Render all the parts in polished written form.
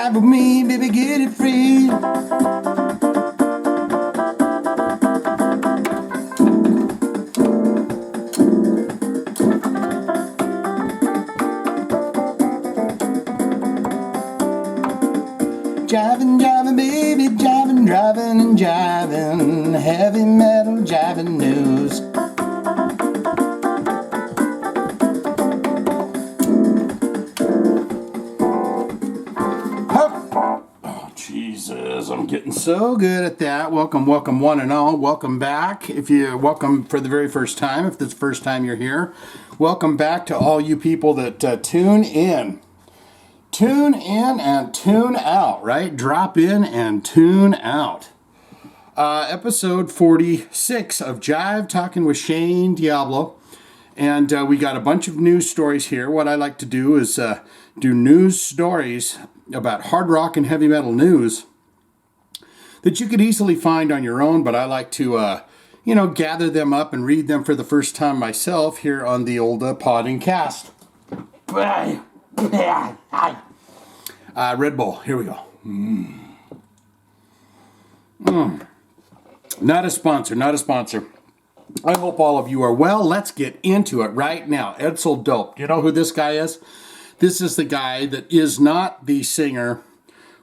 Jive with me, baby, get it free. Jiving, jiving, baby, jiving, driving and jiving, heavy metal jiving news. Oh, Jesus, I'm getting so good at that. Welcome, welcome, one and all. Welcome back. If you're welcome for the very first time, if this is the first time you're here, welcome back to all you people that tune in. Tune in and tune out, right? Drop in and tune out. Episode 46 of Jive Talkin with Shane Diablo. And we got a bunch of news stories here. What I like to do is do news stories about hard rock and heavy metal news that you could easily find on your own, but I like to, gather them up and read them for the first time myself here on the old Podding Cast. Red Bull, here we go. Not a sponsor. I hope all of you are well. Let's get into it right now. Edsel Dope. Do you know who this guy is? This is the guy that is not the singer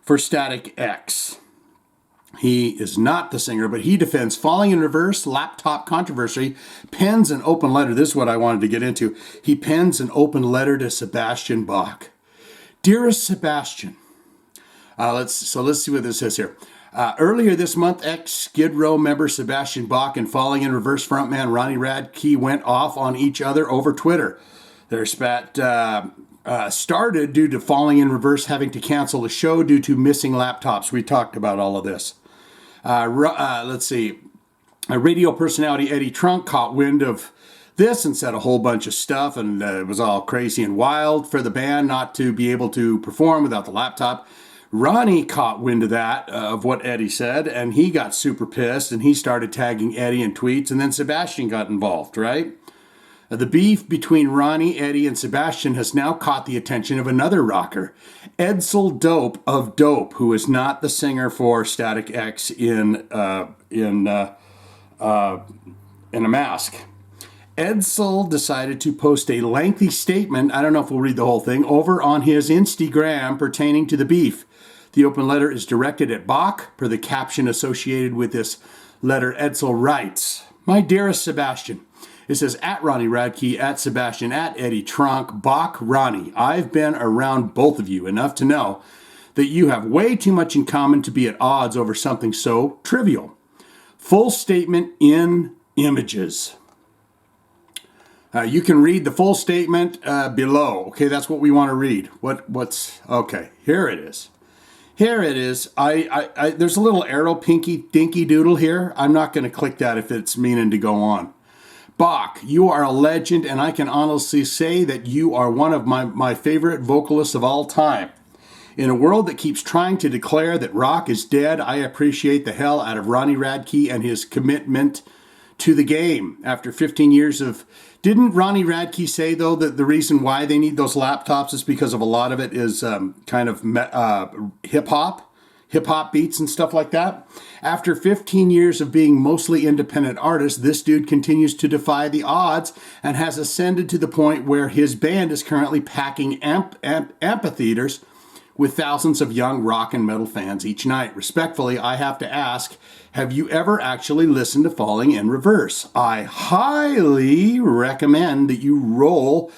for Static X. He is not the singer, but he defends Falling in Reverse, Laptop Controversy, pens an open letter. This is what I wanted to get into. He pens an open letter to Sebastian Bach. Dearest Sebastian, let's see what this says here. Earlier this month, ex-Skid Row member Sebastian Bach and Falling in Reverse frontman Ronnie Radke went off on each other over Twitter. Their spat started due to Falling in Reverse having to cancel the show due to missing laptops. We talked about all of this. Let's see. Radio personality Eddie Trunk caught wind of this and said a whole bunch of stuff, and it was all crazy and wild for the band not to be able to perform without the laptop. Ronnie caught wind of that, of what Eddie said, and he got super pissed, and he started tagging Eddie in tweets, and then Sebastian got involved, right? The beef between Ronnie, Eddie, and Sebastian has now caught the attention of another rocker, Edsel Dope of Dope, who is not the singer for Static X in a mask. Edsel decided to post a lengthy statement, I don't know if we'll read the whole thing, over on his Instagram pertaining to the beef. The open letter is directed at Bach. Per the caption associated with this letter, Edsel writes, "My dearest Sebastian," it says, at Ronnie Radke, at Sebastian, at Eddie Trunk, Bach, Ronnie. I've been around both of you enough to know that you have way too much in common to be at odds over something so trivial. Full statement in images. You can read the full statement below. Okay, that's what we want to read. Okay, here it is. Here it is. There's a little arrow pinky dinky doodle here. I'm not going to click that if it's meaning to go on. Bach, you are a legend, and I can honestly say that you are one of my favorite vocalists of all time. In a world that keeps trying to declare that rock is dead, I appreciate the hell out of Ronnie Radke and his commitment to the game. After 15 years of... Didn't Ronnie Radke say, though, that the reason why they need those laptops is because of a lot of it is kind of hip-hop beats and stuff like that? After 15 years of being mostly independent artist, this dude continues to defy the odds and has ascended to the point where his band is currently packing amphitheaters with thousands of young rock and metal fans each night. Respectfully, I have to ask, have you ever actually listened to Falling in Reverse? I highly recommend that you roll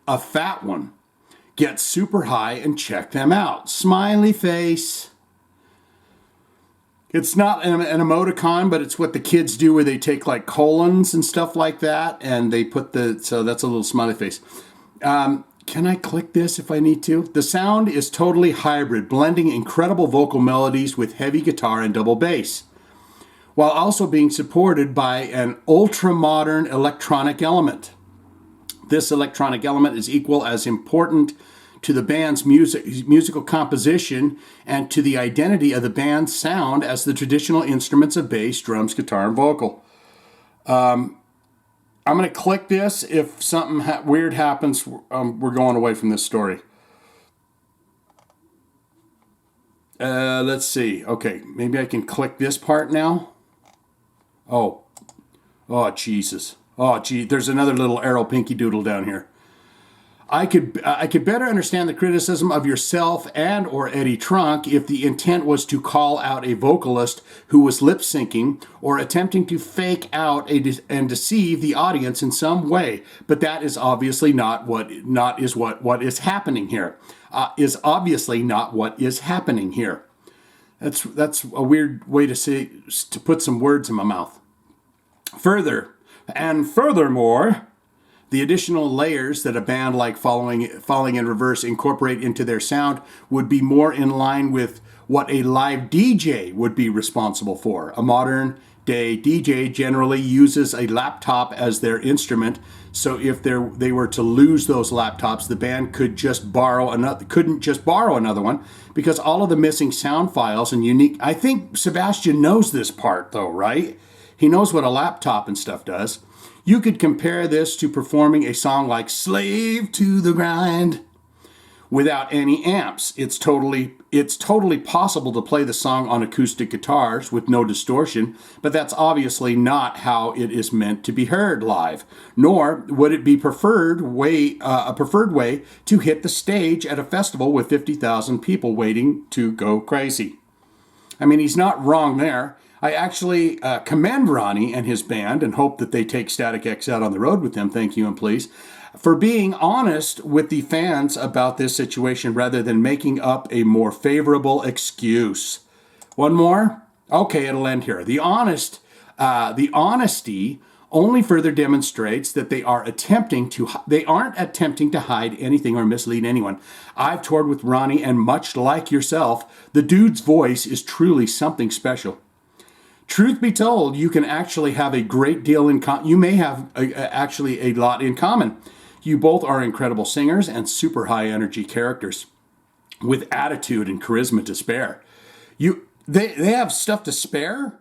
a fat one. Get super high and check them out. Smiley face. It's not an emoticon, but it's what the kids do where they take like colons and stuff like that, and they put so that's a little smiley face. Can I click this if I need to? The sound is totally hybrid, blending incredible vocal melodies with heavy guitar and double bass, while also being supported by an ultra-modern electronic element. This electronic element is equal as important to the band's musical composition and to the identity of the band's sound as the traditional instruments of bass, drums, guitar, and vocal. I'm going to click this. If something weird happens, we're going away from this story. Let's see. Okay, maybe I can click this part now. Oh, oh, Jesus. Oh, gee, there's another little arrow pinky doodle down here. I could better understand the criticism of yourself and or Eddie Trunk if the intent was to call out a vocalist who was lip syncing or attempting to fake out and deceive the audience in some way. But that is obviously not what is happening here. Is obviously not what is happening here. That's a weird way to put some words in my mouth. Furthermore, the additional layers that a band like Falling in Reverse incorporate into their sound would be more in line with what a live DJ would be responsible for. A modern day DJ generally uses a laptop as their instrument, so if they were to lose those laptops, the band couldn't just borrow another one, because all of the missing sound files and unique... I think Sebastian knows this part though, right? He knows what a laptop and stuff does. You could compare this to performing a song like Slave to the Grind without any amps. It's totally possible to play the song on acoustic guitars with no distortion, but that's obviously not how it is meant to be heard live. Nor would it be a preferred way to hit the stage at a festival with 50,000 people waiting to go crazy. I mean, he's not wrong there. I actually commend Ronnie and his band and hope that they take Static X out on the road with them, thank you and please, for being honest with the fans about this situation rather than making up a more favorable excuse. One more? Okay, it'll end here. The honesty only further demonstrates that they aren't attempting to hide anything or mislead anyone. I've toured with Ronnie, and much like yourself, the dude's voice is truly something special. Truth be told, you can actually have a great deal in common. You may have actually a lot in common. You both are incredible singers and super high energy characters with attitude and charisma to spare. They have stuff to spare.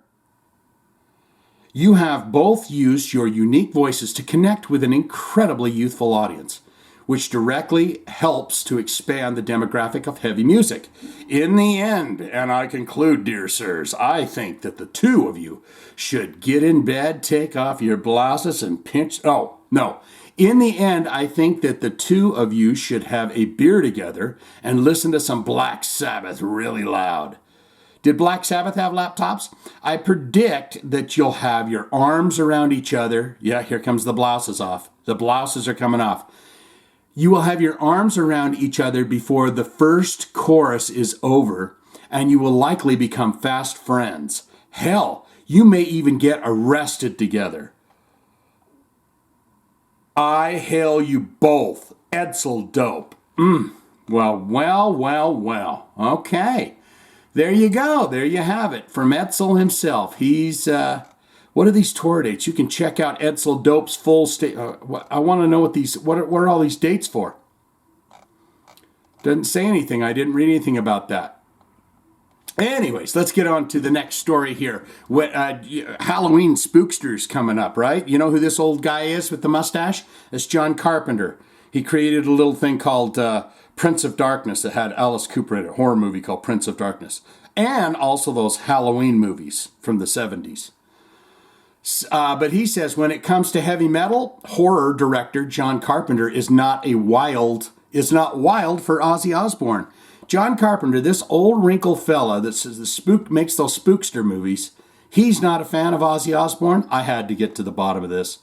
You have both used your unique voices to connect with an incredibly youthful audience, which directly helps to expand the demographic of heavy music. In the end, and I conclude, dear sirs, I think that the two of you should get in bed, take off your blouses, and pinch... Oh, no. In the end, I think that the two of you should have a beer together and listen to some Black Sabbath really loud. Did Black Sabbath have laptops? I predict that you'll have your arms around each other. Yeah, here comes the blouses off. The blouses are coming off. You will have your arms around each other before the first chorus is over, and you will likely become fast friends. Hell, you may even get arrested together. I hail you both, Edsel Dope. Well. Okay. There you go. There you have it. From Edsel himself. He's... What are these tour dates? You can check out Edsel Dope's full state. I want to know what are all these dates for? Doesn't say anything. I didn't read anything about that. Anyways, let's get on to the next story here. Halloween spooksters coming up, right? You know who this old guy is with the mustache? It's John Carpenter. He created a little thing called Prince of Darkness that had Alice Cooper in it, a horror movie called Prince of Darkness. And also those Halloween movies from the 70s. But he says when it comes to heavy metal, horror director John Carpenter is not wild for Ozzy Osbourne. John Carpenter, this old wrinkled fella that says makes those spookster movies, he's not a fan of Ozzy Osbourne. I had to get to the bottom of this.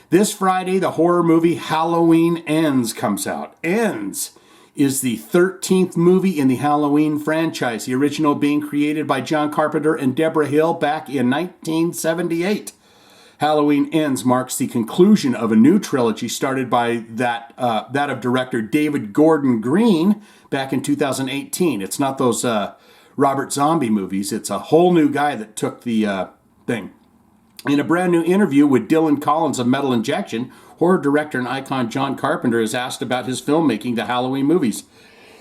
This Friday, the horror movie Halloween Ends comes out. Ends is the 13th movie in the Halloween franchise, the original being created by John Carpenter and Deborah Hill back in 1978. Halloween Ends marks the conclusion of a new trilogy started by that of director David Gordon Green back in 2018. It's not those Robert Zombie movies. It's a whole new guy that took the thing. In a brand new interview with Dylan Collins of Metal Injection, horror director and icon John Carpenter is asked about his filmmaking, the Halloween movies,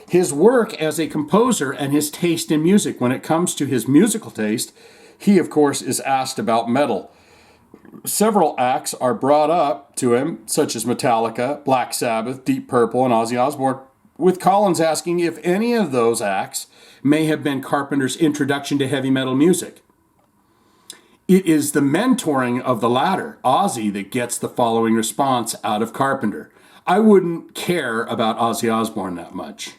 his work as a composer, and his taste in music. When it comes to his musical taste, he, of course, is asked about metal. Several acts are brought up to him, such as Metallica, Black Sabbath, Deep Purple, and Ozzy Osbourne. with Collins asking if any of those acts may have been Carpenter's introduction to heavy metal music. It is the mentoring of the latter, Ozzy, that gets the following response out of Carpenter. I wouldn't care about Ozzy Osbourne that much.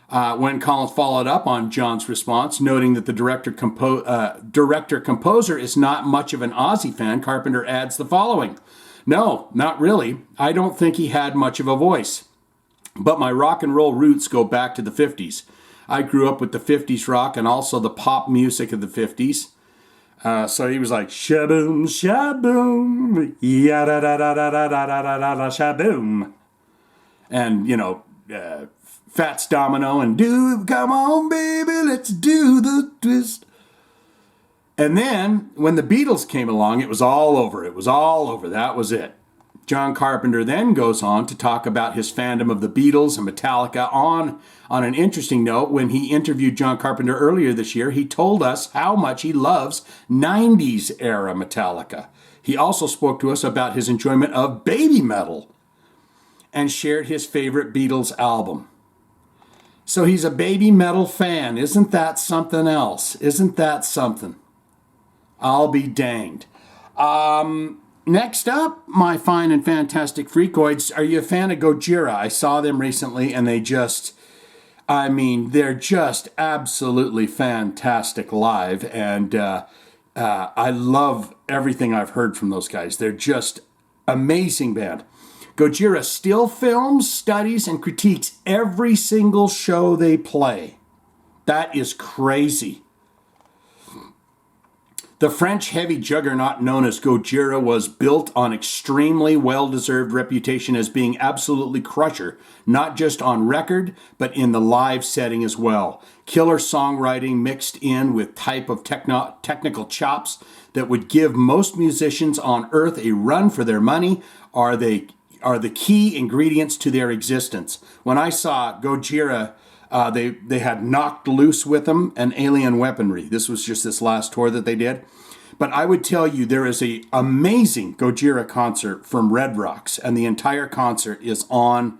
When Collins followed up on John's response, noting that the director-composer is not much of an Ozzy fan, Carpenter adds the following. No, not really. I don't think he had much of a voice. But my rock and roll roots go back to the 50s. I grew up with the 50s rock and also the pop music of the 50s. So he was like, shaboom, shaboom, yada-da-da-da-da-da-da-da-da, shaboom. And, Fats Domino and come on, baby, let's do the twist. And then when the Beatles came along, it was all over. It was all over. That was it. John Carpenter then goes on to talk about his fandom of the Beatles and Metallica. On an interesting note, when he interviewed John Carpenter earlier this year, he told us how much he loves 90s era Metallica. He also spoke to us about his enjoyment of baby metal and shared his favorite Beatles album. So he's a baby metal fan. Isn't that something else? Isn't that something? I'll be danged. Next up, my fine and fantastic freakoids. Are you a fan of Gojira? I saw them recently and they're just absolutely fantastic live. And I love everything I've heard from those guys. They're just amazing band. Gojira still films, studies, and critiques every single show they play. That is crazy. The French heavy juggernaut known as Gojira was built on extremely well-deserved reputation as being absolutely crusher, not just on record, but in the live setting as well. Killer songwriting mixed in with type of technical chops that would give most musicians on earth a run for their money are the key ingredients to their existence. When I saw Gojira, they had Knocked Loose with them and Alien Weaponry. This was just this last tour that they did. But I would tell you there is an amazing Gojira concert from Red Rocks, and the entire concert is on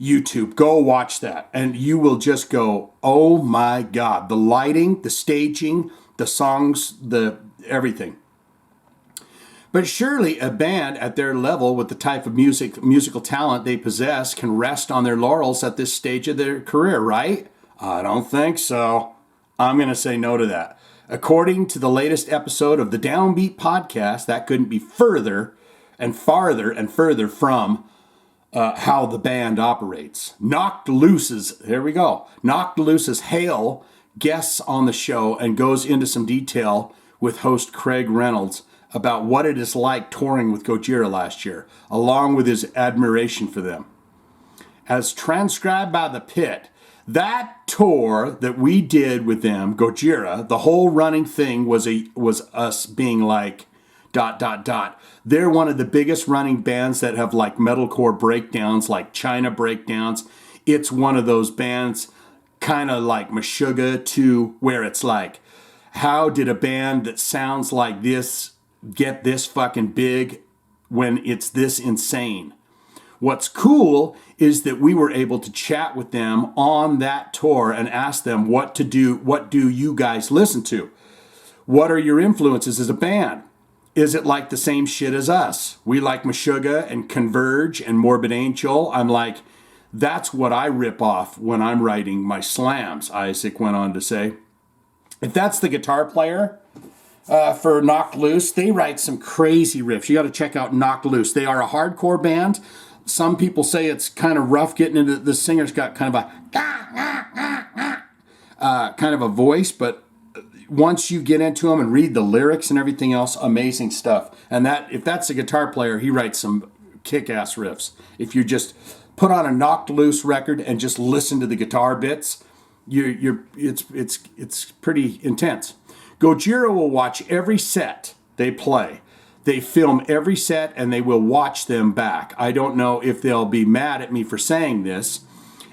YouTube. Go watch that, and you will just go, oh my God. The lighting, the staging, the songs, the everything. But surely a band at their level with the type of musical talent they possess can rest on their laurels at this stage of their career, right? I don't think so. I'm going to say no to that. According to the latest episode of the Downbeat podcast, that couldn't be further and farther and further from how the band operates. Knocked Loose's Hale guests on the show and goes into some detail with host Craig Reynolds about what it is like touring with Gojira last year, along with his admiration for them. As transcribed by The Pit, that tour that we did with them, Gojira, the whole running thing was us being like ... They're one of the biggest running bands that have like metalcore breakdowns, like China breakdowns. It's one of those bands kind of like Meshuggah too, where it's like, how did a band that sounds like this get this fucking big when it's this insane? What's cool is that we were able to chat with them on that tour and ask them what to do. What do you guys listen to? What are your influences as a band? Is it like the same shit as us? We like Meshuggah and Converge and Morbid Angel. I'm like, that's what I rip off when I'm writing my slams, Isaac went on to say. If that's the guitar player for Knocked Loose, they write some crazy riffs. You got to check out Knocked Loose. They are a hardcore band. Some people say it's kind of rough getting into the singer's got kind of a voice, but once you get into them and read the lyrics and everything else, amazing stuff. And that if that's a guitar player, he writes some kick-ass riffs. If you just put on a Knocked Loose record and just listen to the guitar bits, it's pretty intense. Gojira will watch every set they play. They film every set and they will watch them back. I don't know if they'll be mad at me for saying this.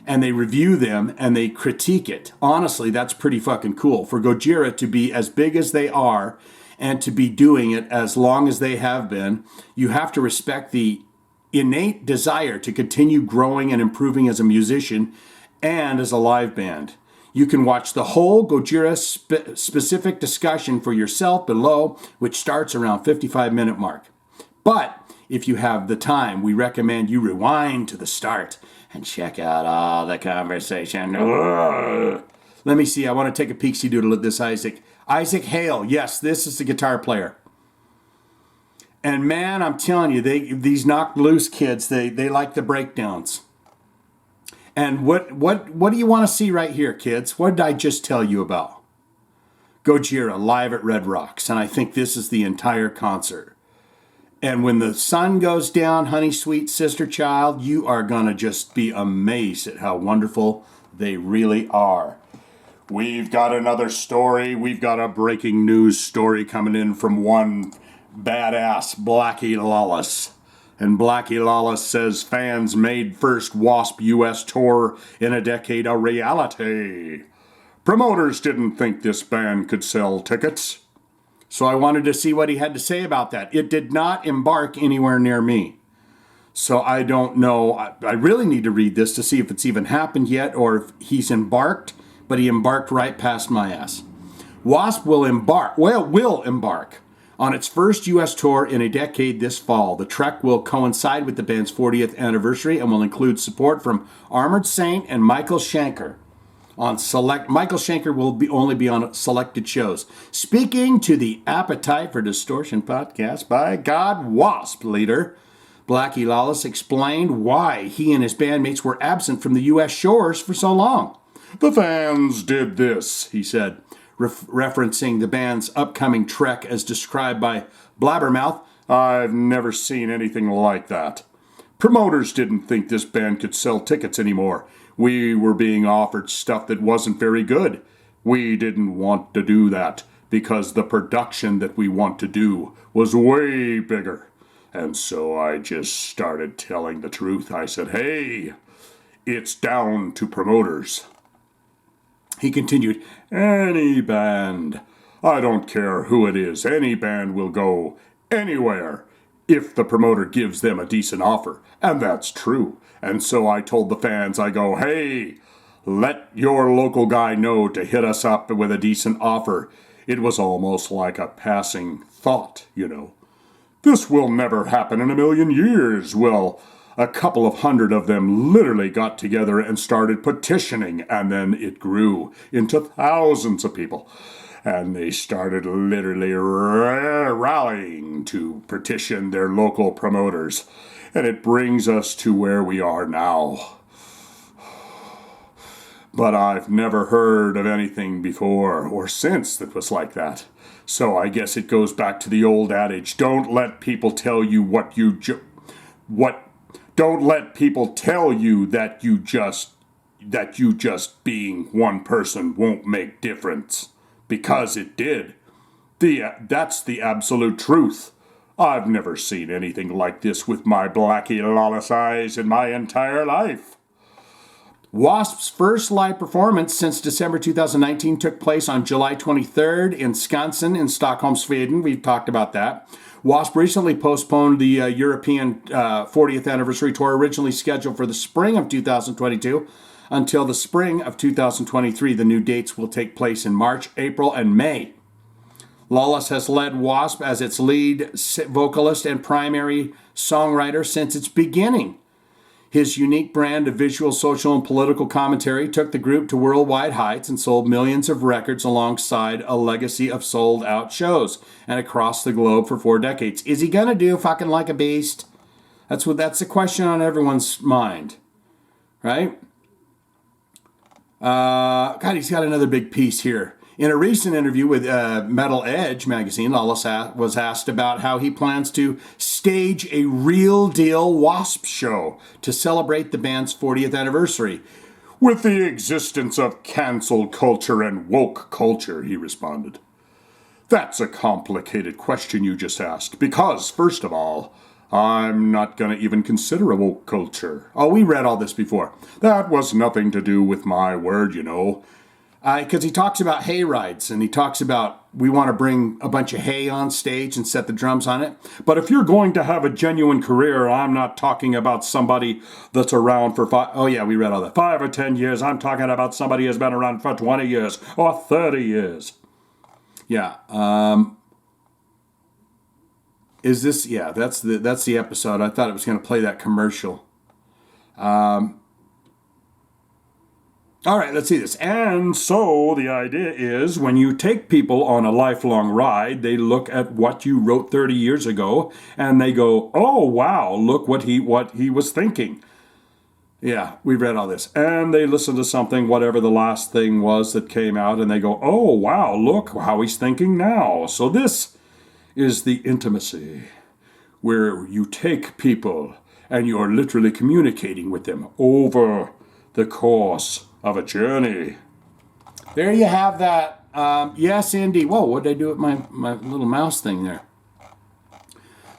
And they review them and they critique it. Honestly, that's pretty fucking cool. For Gojira to be as big as they are and to be doing it as long as they have been, you have to respect the innate desire to continue growing and improving as a musician and as a live band. You can watch the whole Gojira specific discussion for yourself below, which starts around 55-minute mark. But if you have the time, we recommend you rewind to the start and check out all the conversation. Ugh. Let me see. I want to take a peeksy doodle at this Isaac. Isaac Hale. Yes, this is the guitar player. And man, I'm telling you, these knocked loose kids, they like the breakdowns. And what do you want to see right here, kids? What did I just tell you about? Gojira live at Red Rocks, and I think this is the entire concert. And when the sun goes down, honey sweet sister child, you are going to just be amazed at how wonderful they really are. We've got another story. We've got a breaking news story coming in from one badass, Blackie Lawless. And Blackie Lawless says fans made first WASP US tour in a decade a reality. Promoters didn't think this band could sell tickets. So I wanted to see what he had to say about that. It did not embark anywhere near me. So I don't know. I really need to read this to see if it's even happened yet or if he's embarked, but he embarked right past my ass. WASP will embark on its first U.S. tour in a decade this fall. The trek will coincide with the band's 40th anniversary and will include support from Armored Saint and Michael Schenker. Michael Schenker will only be on selected shows. Speaking to the Appetite for Distortion podcast, by God, WASP leader Blackie Lawless explained why he and his bandmates were absent from the U.S. shores for so long. The fans did this, he said, referencing the band's upcoming trek as described by Blabbermouth. I've never seen anything like that. Promoters didn't think this band could sell tickets anymore. We were being offered stuff that wasn't very good. We didn't want to do that because the production that we want to do was way bigger. And so I just started telling the truth. I said, hey, it's down to promoters. He continued, any band, I don't care who it is, any band will go anywhere if the promoter gives them a decent offer. And that's true. And so I told the fans, I go, hey, let your local guy know to hit us up with a decent offer. It was almost like a passing thought, you know. This will never happen in a million years. Well, a couple of hundred of them literally got together and started petitioning, and then it grew into thousands of people. And they started literally rallying to petition their local promoters. And it brings us to where we are now. But I've never heard of anything before or since that was like that. So I guess it goes back to the old adage, don't let people tell you don't let people tell you that you just being one person won't make difference. Because it did. That's the absolute truth. I've never seen anything like this with my Blackie Lawless eyes in my entire life. WASP's first live performance since December 2019 took place on July 23rd in Skansen in Stockholm, Sweden. We've talked about that. WASP recently postponed the European 40th anniversary tour, originally scheduled for the spring of 2022, until the spring of 2023. The new dates will take place in March, April, and May. Lawless has led WASP as its lead vocalist and primary songwriter since its beginning. His unique brand of visual, social, and political commentary took the group to worldwide heights and sold millions of records alongside a legacy of sold-out shows and across the globe for 4 decades. Is he going to do Fucking Like a Beast? That's the question on everyone's mind, right? God, he's got another big piece here. In a recent interview with Metal Edge magazine, Lawless was asked about how he plans to stage a real-deal WASP show to celebrate the band's 40th anniversary. With the existence of cancel culture and woke culture, he responded. That's a complicated question you just asked, because, first of all, I'm not going to even consider a woke culture. Oh, we read all this before. That was nothing to do with my word, you know. Because he talks about hay rides, and he talks about we want to bring a bunch of hay on stage and set the drums on it. But if you're going to have a genuine career, I'm not talking about somebody that's around for we read all that. 5 or 10 years. I'm talking about somebody who's been around for 20 years or 30 years. Yeah. Is this? Yeah, that's the episode. I thought it was going to play that commercial. All right, let's see this. And so the idea is when you take people on a lifelong ride, they look at what you wrote 30 years ago and they go, oh, wow, look what he was thinking. Yeah, we've read all this. And they listen to something, whatever the last thing was that came out, and they go, oh, wow, look how he's thinking now. So this is the intimacy where you take people and you're literally communicating with them over the course of a journey. There you have that. Yes, Indy. Whoa, what did I do with my little mouse thing there?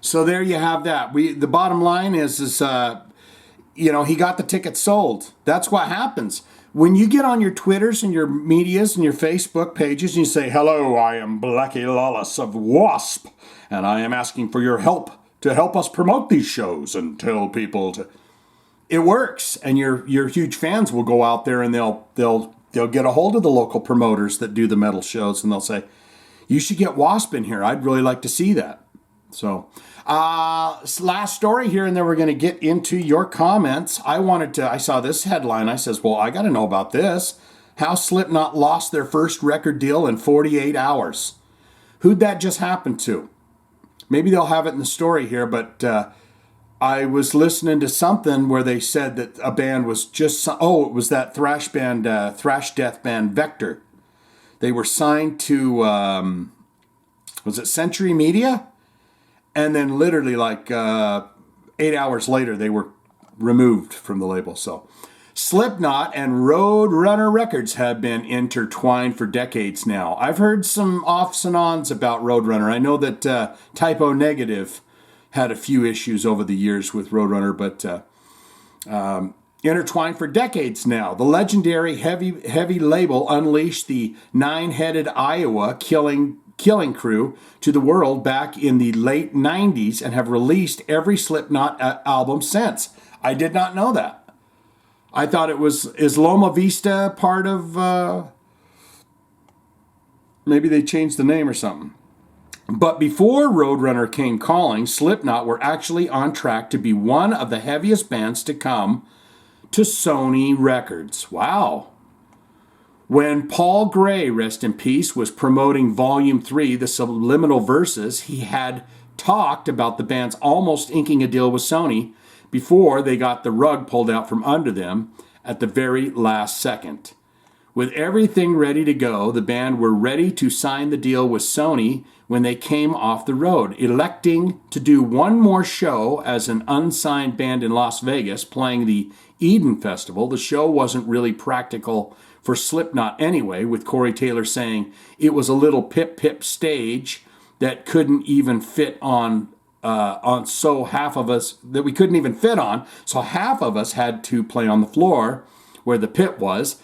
So there you have that. The bottom line is he got the ticket sold. That's what happens. When you get on your Twitters and your medias and your Facebook pages and you say, hello, I am Blackie Lawless of WASP, and I am asking for your help to help us promote these shows and tell people to... It works, and your huge fans will go out there and they'll get a hold of the local promoters that do the metal shows, and they'll say, you should get WASP in here. I'd really like to see that. So, last story here, and then we're going to get into your comments. I saw this headline. I says, well, I got to know about this. How Slipknot lost their first record deal in 48 hours. Who'd that just happen to? Maybe they'll have it in the story here, but I was listening to something where they said that a band was just... Oh, it was that thrash death band Vector. They were signed to, was it Century Media? And then literally 8 hours later, they were removed from the label. So Slipknot and Roadrunner Records have been intertwined for decades now. I've heard some offs and ons about Roadrunner. I know that Typo Negative had a few issues over the years with Roadrunner, but intertwined for decades now. The legendary heavy label unleashed the nine-headed Iowa killing crew to the world back in the late 90s and have released every Slipknot album since. I did not know that. I thought it was... Is Loma Vista part of... maybe they changed the name or something. But before Roadrunner came calling, Slipknot were actually on track to be one of the heaviest bands to come to Sony Records. Wow. When Paul Gray, rest in peace, was promoting Volume 3, The Subliminal Verses, he had talked about the band's almost inking a deal with Sony before they got the rug pulled out from under them at the very last second. With everything ready to go, the band were ready to sign the deal with Sony when they came off the road, electing to do one more show as an unsigned band in Las Vegas, playing the Eden Festival. The show wasn't really practical for Slipknot anyway, with Corey Taylor saying it was a little pip stage that couldn't even fit on so half of us, that we couldn't even fit on, so half of us had to play on the floor where the pit was.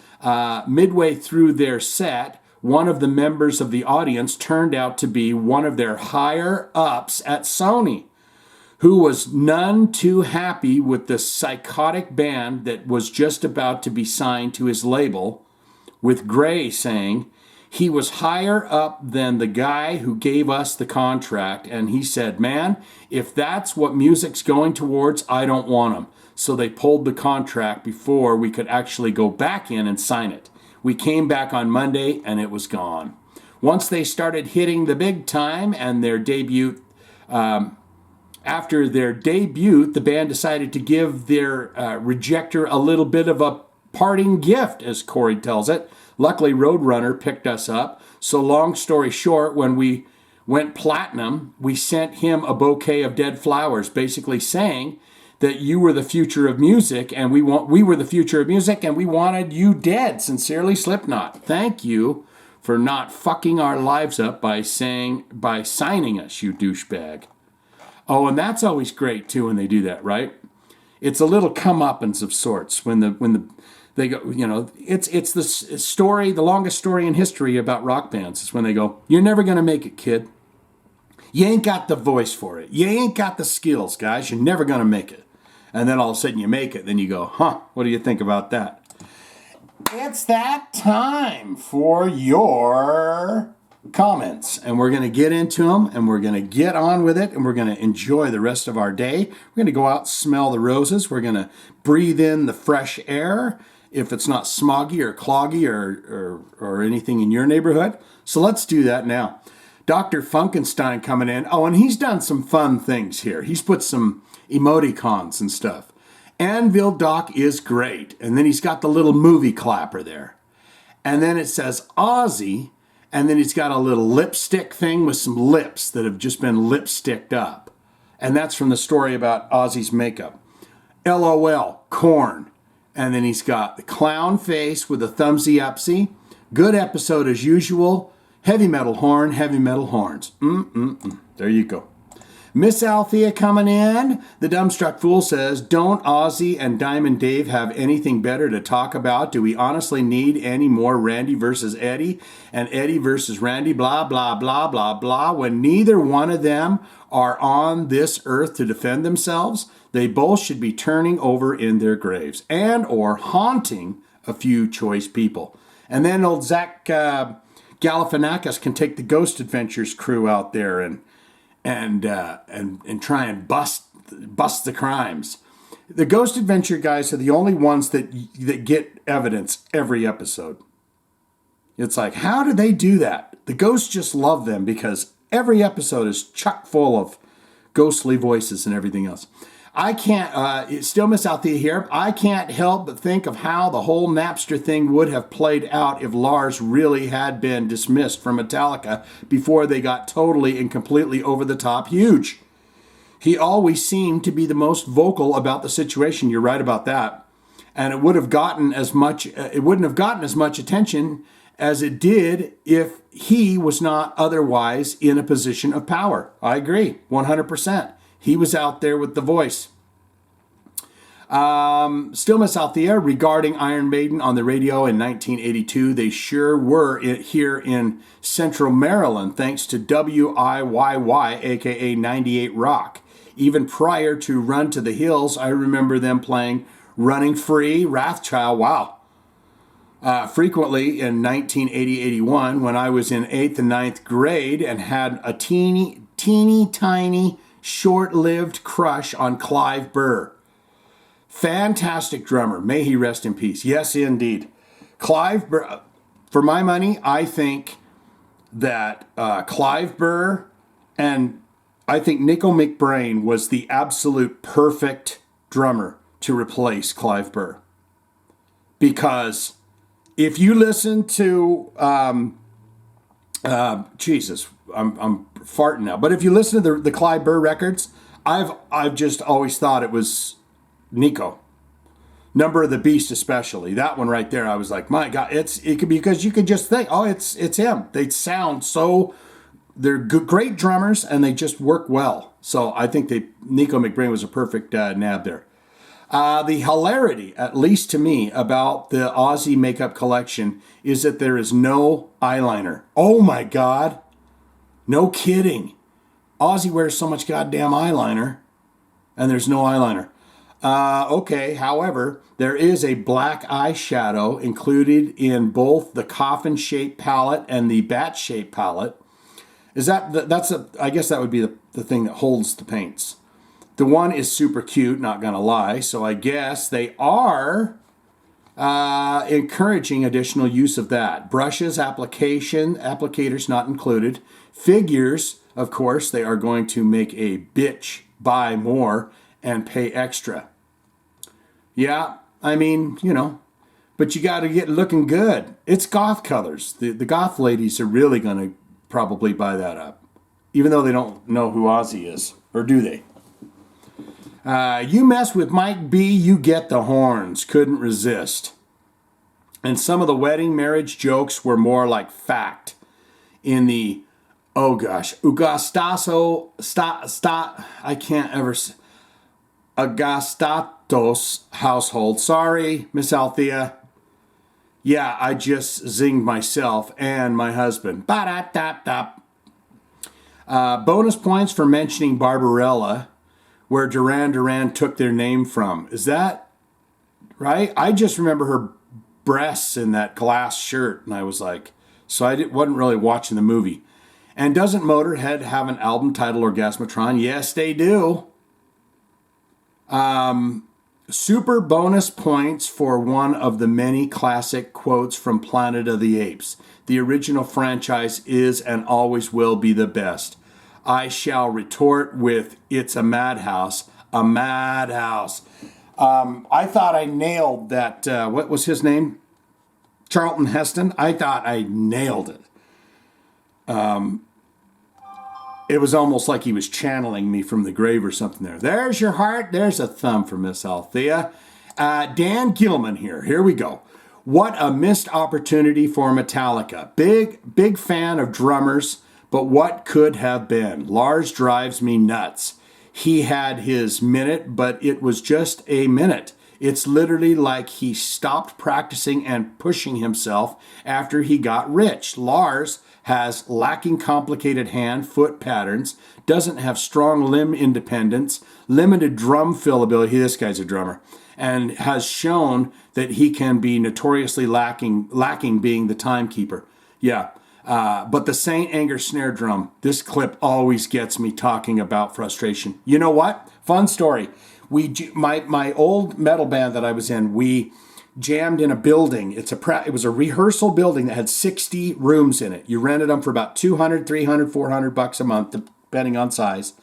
Midway through their set, one of the members of the audience turned out to be one of their higher-ups at Sony, who was none too happy with the psychotic band that was just about to be signed to his label, with Gray saying he was higher up than the guy who gave us the contract, and he said, man, if that's what music's going towards, I don't want them. So they pulled the contract before we could actually go back in and sign it. We came back on Monday, and it was gone. Once they started hitting the big time and their debut, after their debut, the band decided to give their rejecter a little bit of a parting gift, as Corey tells it. Luckily, Roadrunner picked us up. So long story short, when we went platinum, we sent him a bouquet of dead flowers, basically saying that you were the future of music, and we were the future of music, and we wanted you dead. Sincerely, Slipknot. Thank you for not fucking our lives up by signing us, you douchebag. Oh, and that's always great too when they do that, right? it's a little comeuppance of sorts when they go, it's the story, the longest story in history about rock bands is when they go, you're never going to make it, kid. You ain't got the voice for it. You ain't got the skills, guys. You're never going to make it. And then all of a sudden you make it. Then you go, what do you think about that? It's that time for your comments. And we're going to get into them, and we're going to get on with it, and we're going to enjoy the rest of our day. We're going to go out, smell the roses. We're going to breathe in the fresh air, if it's not smoggy or cloggy or anything in your neighborhood. So let's do that now. Dr. Funkenstein coming in. Oh, and he's done some fun things here. He's put some emoticons and stuff. Anvil Doc is great. And then he's got the little movie clapper there. And then it says Ozzy, and then he's got a little lipstick thing with some lips that have just been lipsticked up. And that's from the story about Ozzy's makeup. LOL, Korn. And then he's got the clown face with a thumbsy upsy. Good episode as usual. Heavy metal horn, heavy metal horns. There you go. Miss Althea coming in. The Dumbstruck Fool says, don't Ozzy and Diamond Dave have anything better to talk about? Do we honestly need any more Randy versus Eddie and Eddie versus Randy, blah, blah, blah, blah, blah, when neither one of them are on this earth to defend themselves? They both should be turning over in their graves and or haunting a few choice people. And then old Zach Galifianakis can take the Ghost Adventures crew out there and try and bust the crimes. The Ghost Adventure guys are the only ones that get evidence every episode. It's like, how do they do that? The ghosts just love them because every episode is chock full of ghostly voices and everything else. I can't, still Miss Althea here, I can't help but think of how the whole Napster thing would have played out if Lars really had been dismissed from Metallica before they got totally and completely over the top huge. He always seemed to be the most vocal about the situation. You're right about that. And it wouldn't have gotten as much attention as it did if he was not otherwise in a position of power. I agree, 100%. He was out there with the voice. Still Miss Althea, regarding Iron Maiden on the radio in 1982, they sure were here in Central Maryland, thanks to WIYY, aka 98 Rock. Even prior to Run to the Hills, I remember them playing Running Free, Wrathchild, wow. Frequently in 1980-81, when I was in 8th and 9th grade and had a teeny tiny short-lived crush on Clive Burr. Fantastic drummer. May he rest in peace. Yes, indeed. Clive Burr, for my money, I think that Clive Burr and I think Nico McBrain was the absolute perfect drummer to replace Clive Burr. Because if you listen to, Jesus, I'm farting now. But if you listen to the Clive Burr records, I've just always thought it was Nico. Number of the Beast especially. That one right there, I was like, my God, it could be because you could just think, oh, it's him. They sound so, they're good, great drummers, and they just work well. So I think Nico McBrain was a perfect nab there. The hilarity, at least to me, about the Ozzy makeup collection is that there is no eyeliner. Oh my God. No kidding. Ozzy wears so much goddamn eyeliner, and there's no eyeliner. Okay, however, there is a black eyeshadow included in both the coffin-shaped palette and the bat-shaped palette. I guess that would be the thing that holds the paints. The one is super cute, not gonna lie, so I guess they are encouraging additional use of that. Brushes, applicators not included. Figures, of course, they are going to make a bitch buy more and pay extra. Yeah, I mean, but you got to get looking good. It's goth colors. The goth ladies are really going to probably buy that up, even though they don't know who Ozzy is, or do they? You mess with Mike B, you get the horns. Couldn't resist. And some of the wedding marriage jokes were more like fact. In the, oh gosh, Agastato Santos household. Sorry, Miss Althea. Yeah, I just zinged myself and my husband. Ba-da-da-da. Bonus points for mentioning Barbarella, where Duran Duran took their name from. Is that right? I just remember her breasts in that glass shirt, and I was like, so I wasn't really watching the movie. And doesn't Motorhead have an album titled Orgasmatron? Yes, they do. Super bonus points for one of the many classic quotes from Planet of the Apes. The original franchise is and always will be the best. I shall retort with, it's a madhouse. A madhouse. I thought I nailed that. What was his name? Charlton Heston. I thought I nailed it. It was almost like he was channeling me from the grave or something there. There's your heart. There's a thumb for Miss Althea. Dan Gilman here. Here we go. What a missed opportunity for Metallica. Big fan of drummers, but what could have been? Lars drives me nuts. He had his minute, but it was just a minute. It's literally like he stopped practicing and pushing himself after he got rich. Lars has lacking complicated hand-foot patterns, doesn't have strong limb independence, limited drum fill ability. This guy's a drummer. And has shown that he can be notoriously lacking being the timekeeper. Yeah. But the St. Anger snare drum, this clip always gets me talking about frustration. You know what? Fun story. My old metal band that I was in, we jammed in a building. It was a rehearsal building that had 60 rooms in it. You rented them for about $200, $300, $400 a month, depending on size.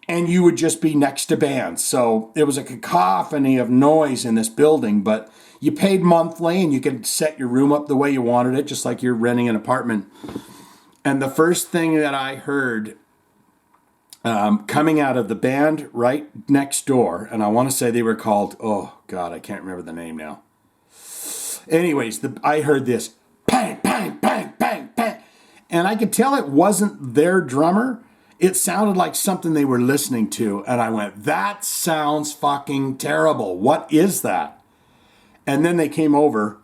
And you would just be next to bands. So it was a cacophony of noise in this building, but you paid monthly and you could set your room up the way you wanted it, just like you're renting an apartment. And the first thing that I heard coming out of the band right next door, and I want to say they were called, oh God, I can't remember the name now. Anyways, I heard this bang, bang, bang, bang, bang. And I could tell it wasn't their drummer. It sounded like something they were listening to. And I went, that sounds fucking terrible. What is that? And then they came over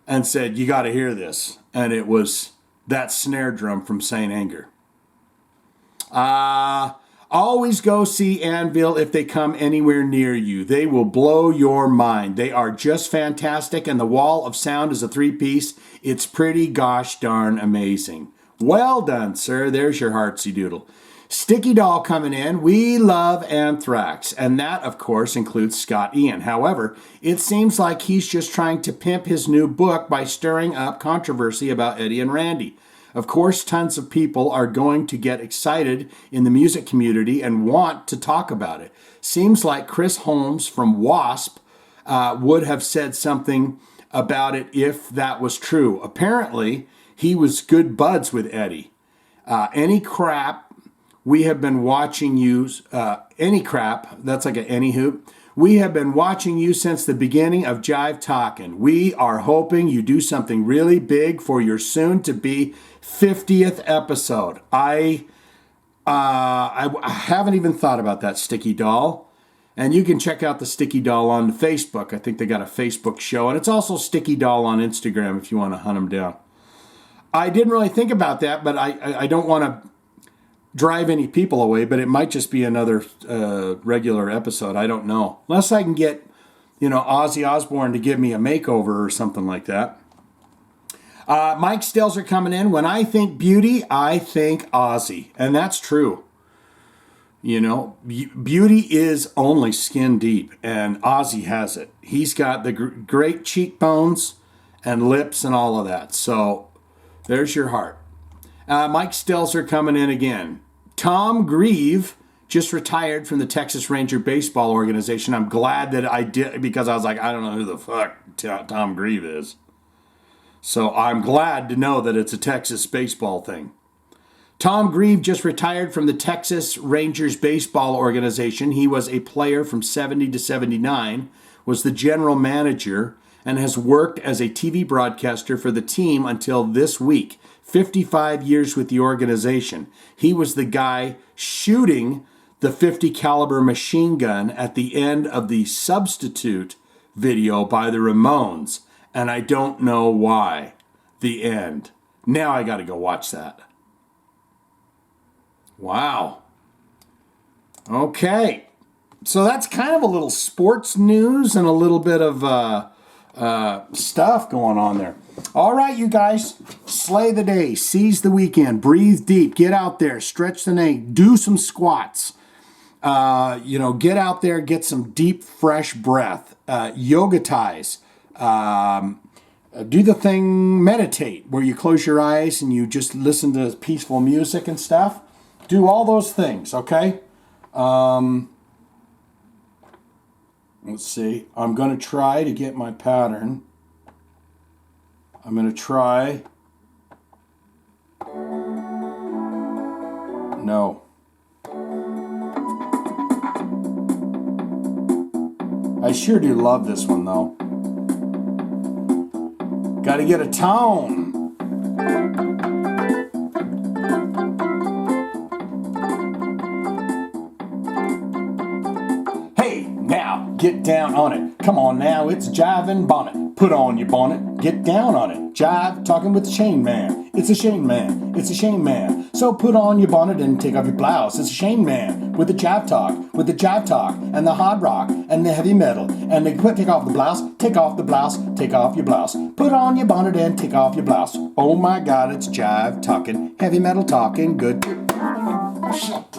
and said, you got to hear this. And it was that snare drum from St. Anger. Always go see Anvil if they come anywhere near you. They will blow your mind. They are just fantastic, and the wall of sound is a three-piece. It's pretty gosh darn amazing. Well done, sir. There's your heartsy doodle. Sticky Doll coming in. We love Anthrax, and that, of course, includes Scott Ian. However, it seems like he's just trying to pimp his new book by stirring up controversy about Eddie and Randy. Of course, tons of people are going to get excited in the music community and want to talk about it. Seems like Chris Holmes from WASP would have said something about it if that was true. Apparently, he was good buds with Eddie. Any crap, we have been watching you. Any crap, that's like an anywho. We have been watching you since the beginning of Jive Talkin. We are hoping you do something really big for your soon-to-be 50th episode. I haven't even thought about that, Sticky Doll. And you can check out the Sticky Doll on Facebook. I think they got a Facebook show. And it's also Sticky Doll on Instagram if you want to hunt them down. I didn't really think about that, but I don't want to drive any people away, but it might just be another regular episode. I don't know. Unless I can get, Ozzy Osbourne to give me a makeover or something like that. Mike Stills are coming in. When I think beauty, I think Ozzy. And that's true. Beauty is only skin deep, and Ozzy has it. He's got the great cheekbones and lips and all of that. So there's your heart. Mike Stills are coming in again. Tom Grieve just retired from the Texas Ranger Baseball Organization. I'm glad that I did, because I was like, I don't know who the fuck Tom Grieve is. So I'm glad to know that it's a Texas baseball thing. Tom Grieve just retired from the Texas Rangers Baseball Organization. He was a player from 70 to 79, was the general manager, and has worked as a TV broadcaster for the team until this week. 55 years with the organization. He was the guy shooting the 50 caliber machine gun at the end of the Substitute video by the Ramones, and I don't know why. The end. Now I got to go watch that. Wow. Okay. So that's kind of a little sports news and a little bit of stuff going on there. All right, you guys, slay the day, seize the weekend, breathe deep, get out there, stretch the neck, do some squats. Get out there, get some deep, fresh breath. Yoga ties. Do the thing, meditate, where you close your eyes and you just listen to peaceful music and stuff. Do all those things, okay? Let's see. I'm going to try to get my pattern. I'm going to try. No. I sure do love this one, though. Got to get a tone. Hey, now, get down on it. Come on now, it's Jive and Bonnet. Put on your bonnet, get down on it. Jive talking with the Shane Man. It's a Shane Man, it's a Shane Man. So put on your bonnet and take off your blouse. It's a Shane Man with the Jive Talk, with the Jive Talk, and the hard rock, and the heavy metal. And they take off the blouse, take off the blouse, take off your blouse. Put on your bonnet and take off your blouse. Oh my God, it's Jive Talkin, heavy metal talking, good. Shit.